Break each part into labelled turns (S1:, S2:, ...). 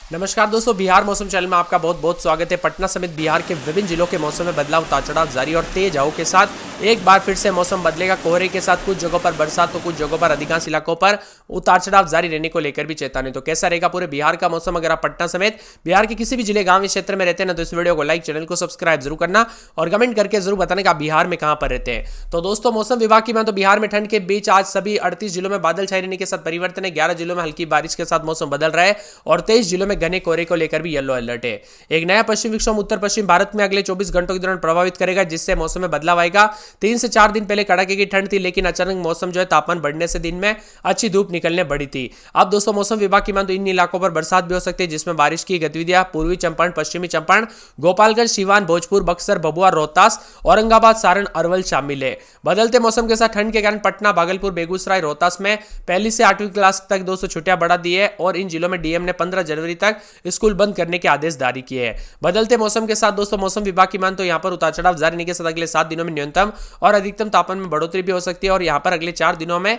S1: नमस्कार दोस्तों, बिहार मौसम चैनल में आपका बहुत बहुत स्वागत है। पटना समेत बिहार के विभिन्न जिलों के मौसम में बदलाव, उतार चढ़ाव जारी और तेज हवाओं के साथ एक बार फिर से मौसम बदलेगा। कोहरे के साथ कुछ जगहों पर बरसात तो कुछ जगहों पर अधिकांश इलाकों पर उतार चढ़ाव जारी रहने को लेकर भी चेतावनी। तो कैसा रहेगा पूरे बिहार का मौसम? अगर आप पटना समेत बिहार के किसी भी जिले, गांव या क्षेत्र में रहते हैं ना, तो इस वीडियो को लाइक, चैनल को सब्सक्राइब जरूर करना और कमेंट करके जरूर बताने का बिहार में कहां पर रहते हैं। तो दोस्तों, मौसम विभाग की बात तो बिहार में ठंड के बीच आज सभी 38 जिलों में बादल छाए रहने के साथ परिवर्तन है। 11 जिलों में हल्की बारिश के साथ मौसम बदल रहा है और 23 जिलों में घने कोहरे को लेकर भी येलो अलर्ट है। एक नया पश्चिम विक्षोभ उत्तर पश्चिम भारत में अगले 24 घंटों के दौरान प्रभावित करेगा, जिससे मौसम में बदलाव आएगा। 3 से 4 दिन पहले कड़ाके की ठंड थी, लेकिन अचानक मौसम जो है तापमान बढ़ने से दिन में अच्छी धूप निकलने बढ़ी थी। अब दोस्तों, मौसम विभाग की मान तो इन इलाकों पर बरसात भी हो सकती है, जिसमें बारिश की गतिविधियां पूर्वी चंपारण, पश्चिमी चंपारण, गोपालगंज, सिवान, भोजपुर, बक्सर, भभुआ, रोहतास, औरंगाबाद, सारण, अरवल शामिल है। बदलते मौसम के साथ ठंड के कारण पटना, भागलपुर, बेगूसराय, रोहतास में पहली से 8वीं क्लास तक दोस्तों छुट्टियां बढ़ा दी है और इन जिलों में डीएम ने 15 जनवरी तक स्कूल बंद करने के आदेश जारी किए हैं। बदलते मौसम के साथ दोस्तों मौसम विभाग की मान तो यहां पर उतार चढ़ाव जारी रहने के साथ अगले 7 दिनों में न्यूनतम और अधिकतम तापमान में बढ़ोतरी भी हो सकती है और यहां पर अगले 4 दिनों में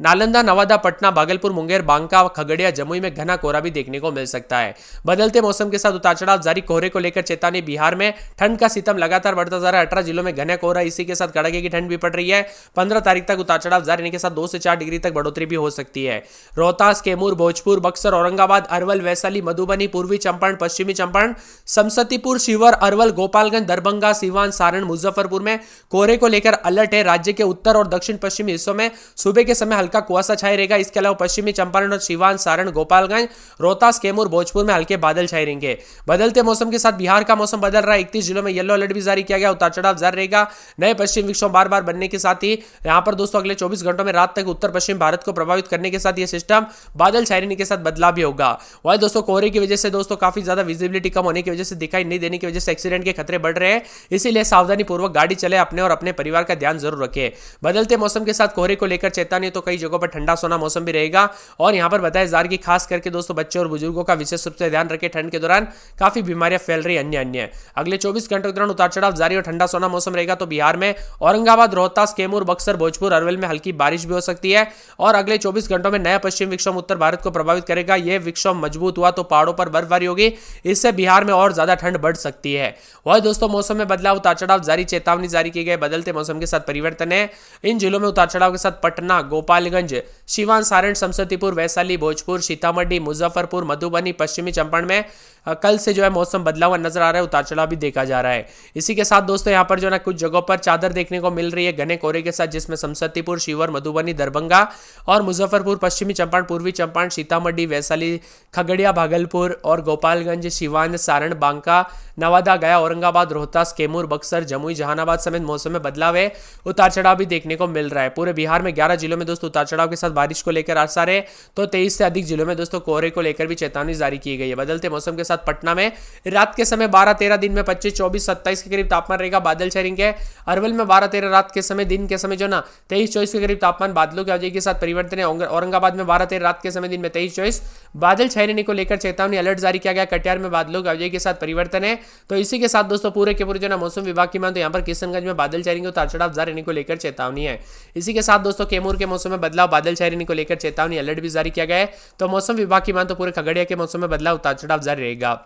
S1: नालंदा, नवादा, पटना, भागलपुर, मुंगेर, बांका, खगड़िया, जमुई में घना कोहरा भी देखने को मिल सकता है। बदलते मौसम के साथ उतार चढ़ाव जारी, कोहरे को लेकर चेतावनी। बिहार में ठंड का सितम लगातार बढ़ता जा रहा है। 18 जिलों में घना कोहरा, इसी के साथ कड़ाके की ठंड भी पड़ रही है। 15 तारीख तक उतार चढ़ाव जारी रहने के साथ 2 से 4 डिग्री तक बढ़ोतरी भी हो सकती है। रोहतास, कैमूर, भोजपुर, बक्सर, औरंगाबाद, अरवल, वैशाली, मधुबनी, पूर्वी चंपारण, पश्चिमी चंपारण, समस्तीपुर, शिवर, अरवल, गोपालगंज, दरभंगा, सीवान, सारण, मुजफ्फरपुर में कोहरे को लेकर अलर्ट है। राज्य के उत्तर और दक्षिण पश्चिमी हिस्सों में सुबह के समय हल्का कुहासा छाए रहेगा। इसके अलावा पश्चिमी चंपारण और सिवान, सारण, गोपालगंज, रोहतास, कैमूर, भोजपुर में हल्के बादल छाए रहेंगे। बदलते मौसम के साथ बिहार का मौसम बदल रहा है। 31 जिलों में येलो अलर्ट भी जारी किया गया। उतार चढ़ाव जारी रहेगा। नए पश्चिम विक्षोभ बार बार बनने के साथ ही यहां पर दोस्तों अगले 24 घंटों में रात तक उत्तर पश्चिम भारत को प्रभावित करने के साथ यह सिस्टम बादल छाए रहने के साथ बदलाव भी होगा। वही दोस्तों, कोहरे की वजह से दोस्तों काफी ज्यादा विजिबिलिटी कम होने की वजह से, दिखाई नहीं देने की वजह से एक्सीडेंट के खतरे बढ़ रहे हैं। इसीलिए सावधानी पूर्वक गाड़ी चले, अपने और अपने परिवार का ध्यान जरूर रखें। बदलते मौसम के साथ कोहरे को लेकर चेतावनी, तो कई जगहों पर ठंडा सोना मौसम भी रहेगा और यहां पर बताया जा रहा है कि खास करके दोस्तों बच्चों और बुजुर्गों का विशेष रूप से ध्यान रखें। ठंड के दौरान काफी बीमारियां फैल रही अन्य अगले 24 घंटों के दौरान उतार चढ़ाव जारी और ठंडा सोना मौसम रहेगा। तो बिहार में औरंगाबाद, रोहतास, कैमूर, बक्सर, भोजपुर, अरवल में हल्की बारिश भी हो सकती है और अगले 24 घंटों में नया पश्चिम विक्षोभ उत्तर भारत को प्रभावित करेगा। यह विक्षोभ मजबूत हुआ तो पहाड़ों पर बर्फबारी होगी, इससे बिहार में और ज्यादा ठंड बढ़ सकती है। वह दोस्तों, मौसम में बदलाव, उतार चढ़ाव जारी, चेतावनी जारी की गई। बदलते मौसम के साथ परिवर्तन है। इन जिलों में उतार चढ़ाव के साथ पटना, गोपालगंज, सिवान, सारण, समस्तीपुर, वैशाली, भोजपुर, सीतामढ़ी, मुजफ्फरपुर, मधुबनी, पश्चिमी चंपारण में कल से जो है मौसम बदला हुआ नजर आ रहा है। उतार चढ़ाव भी देखा जा रहा है। इसी के साथ दोस्तों यहाँ पर जो है ना कुछ जगहों पर चादर देखने को मिल रही है घने कोहरे के साथ, जिसमें समस्तीपुर, शिवर, मधुबनी, दरभंगा और मुजफ्फरपुर, पश्चिमी चंपारण, पूर्वी चंपारण, सीतामढ़ी, वैशाली, खगड़िया, भागलपुर और गोपालगंज, सिवान, सारण, बांका, नवादा, गया, औरंगाबाद, रोहतास, कैमूर, बक्सर, जमुई, जहानाबाद समेत मौसम में बदलाव है। उतार चढ़ाव भी देखने को मिल रहा है। पूरे बिहार में 11 जिलों में दोस्तों उतार चढ़ाव के साथ बारिश को लेकर आसार है। तो 23 से अधिक जिलों में दोस्तों कोहरे को लेकर भी चेतावनी जारी की गई है। बदलते मौसम के साथ पटना में रात के समय 12-13, दिन में 25, 24, 27 के करीब तापमान रहेगा, बादल छाएंगे। अरवल में 12-13 रात के समय, दिन के समय जो ना 23-24 के करीब तापमान बादलों की आवाजाही के साथ परिवर्तन है। औरंगाबाद में 12-13 रात के समय, दिन में 23-24 बादल छाए रहने को लेकर चेतावनी, अलर्ट जारी किया गया। कटिहार में बादलों की आवाजाही के साथ परिवर्तन है। तो इसी के साथ दोस्तों पूरे के पूरे जो ना मौसम विभाग की मान तो यहाँ पर किशनगंज में बादल छाएंगे, उतार चढ़ाव जारी रहने को लेकर चेतावनी है। इसी के साथ दोस्तों कैमूर के मौसम में बदलाव, बादल छाए रहने को लेकर चेतावनी, अलर्ट भी जारी किया गया है। तो मौसम विभाग की मान तो पूरे खगड़िया के मौसम में बदलाव, उतार चढ़ाव जारी रहेगा।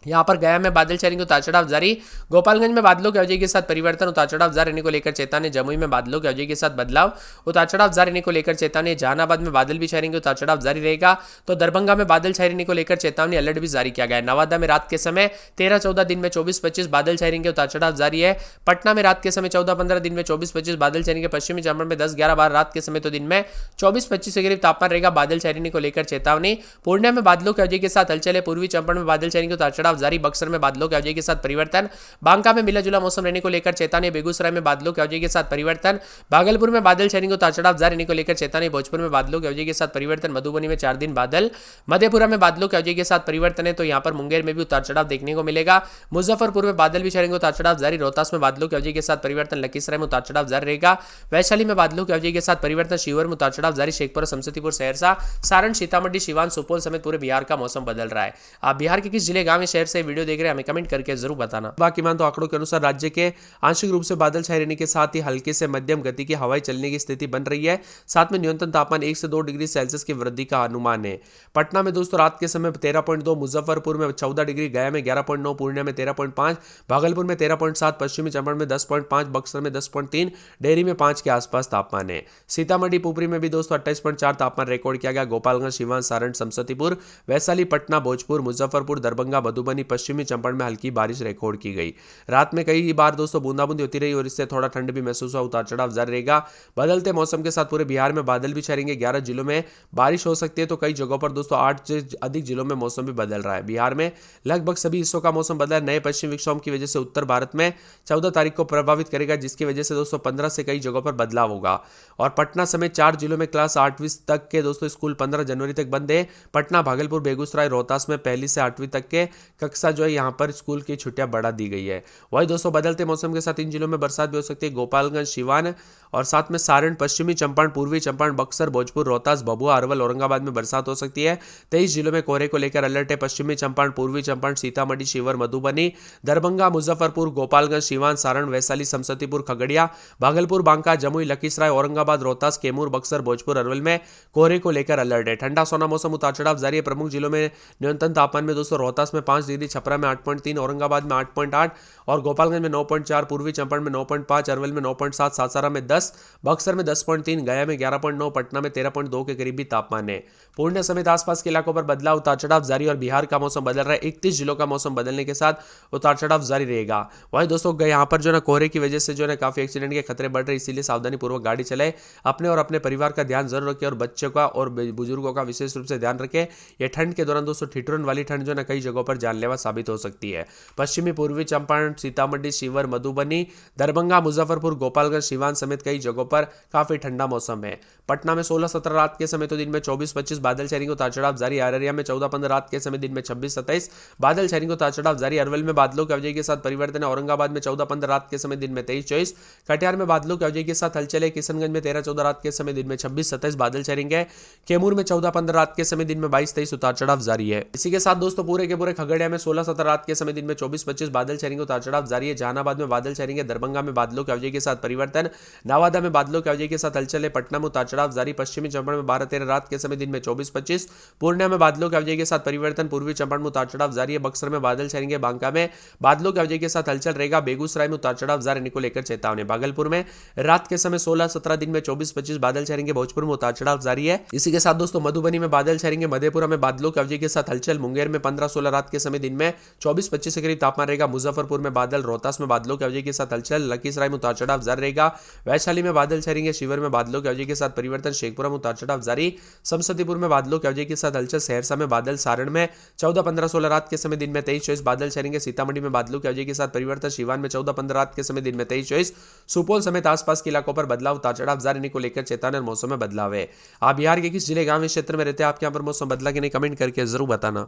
S1: यहाँ पर गया में बादल छाएंगे, उतार चढ़ाव जारी। गोपालगंज में बादलों की आवाजाही के साथ परिवर्तन, उतार चढ़ाव जारी रहने को लेकर चेतावनी। जमुई में बादलों की आवाजाही के साथ बदलाव, उतार चढ़ाव जारी रहने को लेकर चेतावनी। जहानाबाद में बादल भी छाएंगे, उतार चढ़ाव जारी रहेगा। तो दरभंगा में बादल छाए रहने को लेकर चेतावनी, अलर्ट भी जारी किया गया है। नवादा में रात के समय 13-14, दिन में 24-25 बादल छाएंगे, उतार चढ़ाव जारी है। पटना में रात के समय 14-15, दिन में 24-25 बादल छाएंगे। पश्चिमी चंपारण में 10-11 बार रात के समय, तो दिन में 24-25 के करीब तापमान रहेगा, बादल छाए रहने को लेकर चेतावनी। पूर्णिया में बादलों की आवाजाही के साथ हलचल है। पूर्वी चंपारण में बादल छाएंगे, उतार चढ़ाव जारी। बक्सर में बादलों की आवाजाही के साथ परिवर्तन। बांका में मिला जुला मौसम रहने को लेकर चेतावनी। बेगूसराय में बादलों की आवाजाही के साथ परिवर्तन। भागलपुर में बादल छाएंगे, उतार चढ़ाव जारी रहने को लेकर चेतावनी। भोजपुर में बादलों की आवाजाही के साथ परिवर्तन। मधुबनी में 4 दिन बादल। मधेपुरा में बादलों की आवाजाही के साथ परिवर्तन है। तो यहाँ पर मुंगेर में भी उतार चढ़ाव देखने को मिलेगा। मुजफ्फरपुर में बादल भी छाएंगे, उतार चढ़ाव जारी। रोहतास में बादलों की आवाजाही के साथ परिवर्तन। लखीसराय में उतार चढ़ाव जारी रहेगा। वैशाली में बादलों की आवाजाही के साथ परिवर्तन। शिवर में उतार चढ़ाव जारी। शेखपुरा, समस्तीपुर, सहरसा, सारण, सीतामढ़ी, सिवान, सुपौल समेत पूरे बिहार का मौसम बदल रहा है। आप बिहार के किस जिले, गांव या शहर शहर से वीडियो देख रहे हैं हमें कमेंट करके जरूर बताना। बाकी मान तो आंकड़ों के अनुसार राज्य के आंशिक रूप से बादल छाए रहने के साथ ही हल्के से मध्यम गति की हवाएं चलने की स्थिति बन रही है। साथ में न्यूनतम तापमान 1 से 2 डिग्री सेल्सियस की वृद्धि का अनुमान है। पटना में दोस्तों रात के समय 13.2, मुजफ्फरपुर में 14 डिग्री, गया में 11.9, पूर्णिया में 13.5, भागलपुर में 13.7, पश्चिमी चंपारण में 10.5, बक्सर में 10.3, डेहरी में 5 के आसपास तापमान है। सीतामढ़ी पुपरी में भी दोस्तों 28.4 तापमान रिकॉर्ड किया गया। गोपालगंज, सीवान, सारण, समस्तीपुर, वैशाली, पटना, भोजपुर, मुजफ्फरपुर, दरभंगा, मधुबनी, पश्चिमी चंपारण में हल्की बारिश रिकॉर्ड की गई। रात में कई बार दोस्तों बूंदाबूंदी होती रही और इससे थोड़ा ठंड भी महसूस हुआ। उतार चढ़ाव जारी रहेगा। बदलते मौसम के साथ पूरे बिहार में बादल भी छाएंगे। 11 जिलों में बारिश हो सकती है तो कई जगहों पर दोस्तों 8 से अधिक जिलों में मौसम भी बदल रहा है। बिहार में लगभग सभी हिस्सों का मौसम बदला है। नए पश्चिमी विक्षोभ की वजह से उत्तर भारत में 14 तारीख को प्रभावित करेगा, जिसकी वजह से दोस्तों 15 से कई जगहों पर बदलाव होगा। और पटना समेत 4 जिलों में क्लास 8वीं तक के दोस्तों स्कूल 15 जनवरी तक बंद है। पटना, भागलपुर, बेगूसराय, रोहतास में 1ली से 8वीं तक के कक्षा जो है यहाँ पर स्कूल की छुट्टियां बढ़ा दी गई है। वही दोस्तों बदलते मौसम के साथ इन जिलों में बरसात भी हो सकती है। गोपालगंज, सीवान और साथ में सारण, पश्चिमी चंपारण, पूर्वी चंपारण, बक्सर, भोजपुर, रोहतास, भभुआ, अरवल, औरंगाबाद में बरसात हो सकती है। 23 जिलों में कोहरे को लेकर अलर्ट है। पश्चिमी चंपारण, पूर्वी चंपारण, सीतामढ़ी, शिवहर, मधुबनी, दरभंगा, मुजफ्फरपुर, गोपालगंज, सीवान, सारण, वैशाली, समस्तीपुर, खगड़िया, भागलपुर, बांका, जमुई, लखीसराय, औरंगाबाद, रोहतास, कैमूर, बक्सर, भोजपुर, अरवल में कोहरे को लेकर अलर्ट है। ठंडा सोना मौसम, उतार चढ़ाव जारी है। प्रमुख जिलों में न्यूनतम तापमान में दोस्तों रोहतास में 5 डिग्री, छपरा में 8.3, औरंगाबाद में 8.8 और गोपालगंज में 9.4, पूर्वी चंपारण में 9.5, अरवल में 9.7, सासाराम में 10, बक्सर में 10.3, गया में 11.9, पटना में 13.2 के करीबी तापमान है। पूर्णिया समेत आसपास के इलाकों पर बदलाव, उतार चढ़ाव जारी और बिहार का मौसम बदल रहा है। 31 जिलों का मौसम बदलने के साथ उतार चढ़ाव जारी रहेगा। वहीं दोस्तों यहाँ पर जो है कोहरे की वजह से जो है काफी एक्सीडेंट के खतरे बढ़ रहे, इसीलिए सावधानी पूर्वक गाड़ी चलाए। अपने और अपने परिवार का ध्यान जरूर रखें और बच्चों का और बुजुर्गों का विशेष रूप से ध्यान रखें। यह ठंड के दौरान दोस्तों ठिठुरन वाली ठंड जो है कई जगहों पर जानलेवा साबित हो सकती है। पश्चिमी पूर्वी चंपारण, सीतामढ़ी, शिवहर, मधुबनी, दरभंगा, मुजफ्फरपुर, गोपालगंज, सीवान समेत कई जगहों पर काफी ठंडा मौसम है। पटना में 16-17 रात के समय तो दिन में 24-25 बादल छाएंगे, उतार चढ़ाव जारी। अररिया में 14-15 रात के समय दिन में 26-27 बादल छाएंगे, उतार चढ़ाव जारी। अरवल में बादलों की अवधि के साथ परिवर्तन है। औरंगाबाद में 14-15 रात के समय दिन में 23-24, कटिहार में बादलों की अवधि के साथ हलचल है। किशनगंज में 13-14 रात के समय दिन में 26-27 बादल छाएंगे। कैमूर में 14-15 रात के समय दिन में 22-23 उतार चढ़ाव जारी है। इसी के साथ दोस्तों पूरे के पूरे खगड़िया में 16-17 रात के समय दिन में 24-25 बादल छाएंगे, उतार चढ़ाव जारी है। जहानाबाद में बादल छाएंगे। दरभंगा में बादलों की अवधि के साथ परिवर्तन, नवादा में बादलों की अवधि के साथ हलचल है। पटना में उतार चढ़ाव जारी। पश्चिमी चंपारण में 12-13 रात के समय दिन में 24-25, पूर्णिया में बादलों की अवधि के साथ परिवर्तन, पूर्वी चंपारण में उतार चढ़ाव जारी है। बक्सर में बादल छाएंगे। बांका में बादलों की अवधि के साथ हलचल रहेगा। बेगूसराय में उतार चढ़ाव जारी को लेकर चेतावनी। भागलपुर में रात के समय 16-17 दिन में 24-25 बादल छाएंगे। भोजपुर में उतार चढ़ाव जारी है। इसी के साथ दोस्तों मधुबनी में बादल छाएंगे। मधेपुरा में बादलों की अवधि के साथ हलचल। मुंगेर में 15-16 रात के समय दिन में 24-25 के करीब तापमान रहेगा। मुजफ्फरपुर में बादल, रोहतास में बादलों की अवधि के साथ हलचल। लखीसराय में उतार चढ़ाव जारी रहेगा। वैशाली में बादल छाएंगे। शिवहर में बादलों की अवधि के साथ परिवर्तन। शेखपुरा में उतार चढ़ाव जारी। समस्तीपुर में बादलों की अवधि के साथ हलचल। सहरसा में बादल। सारण में 14-15-16 रात के समय दिन में 23-24 बादल छाएंगे। सीतामढ़ी में बादलों की अवधि के साथ परिवर्तन। सीवान में 14-15 रात के समय दिन में 23-24। सुपौल समेत आसपास के इलाकों पर बदलाव, उतार चढ़ाव जारी को लेकर चेतावनी और मौसम में बदलाव है। आप बिहार के किस जिले, गांव, क्षेत्र में रहते हैं, आपके यहाँ पर मौसम बदला कि नहीं, कमेंट करके जरूर बताना।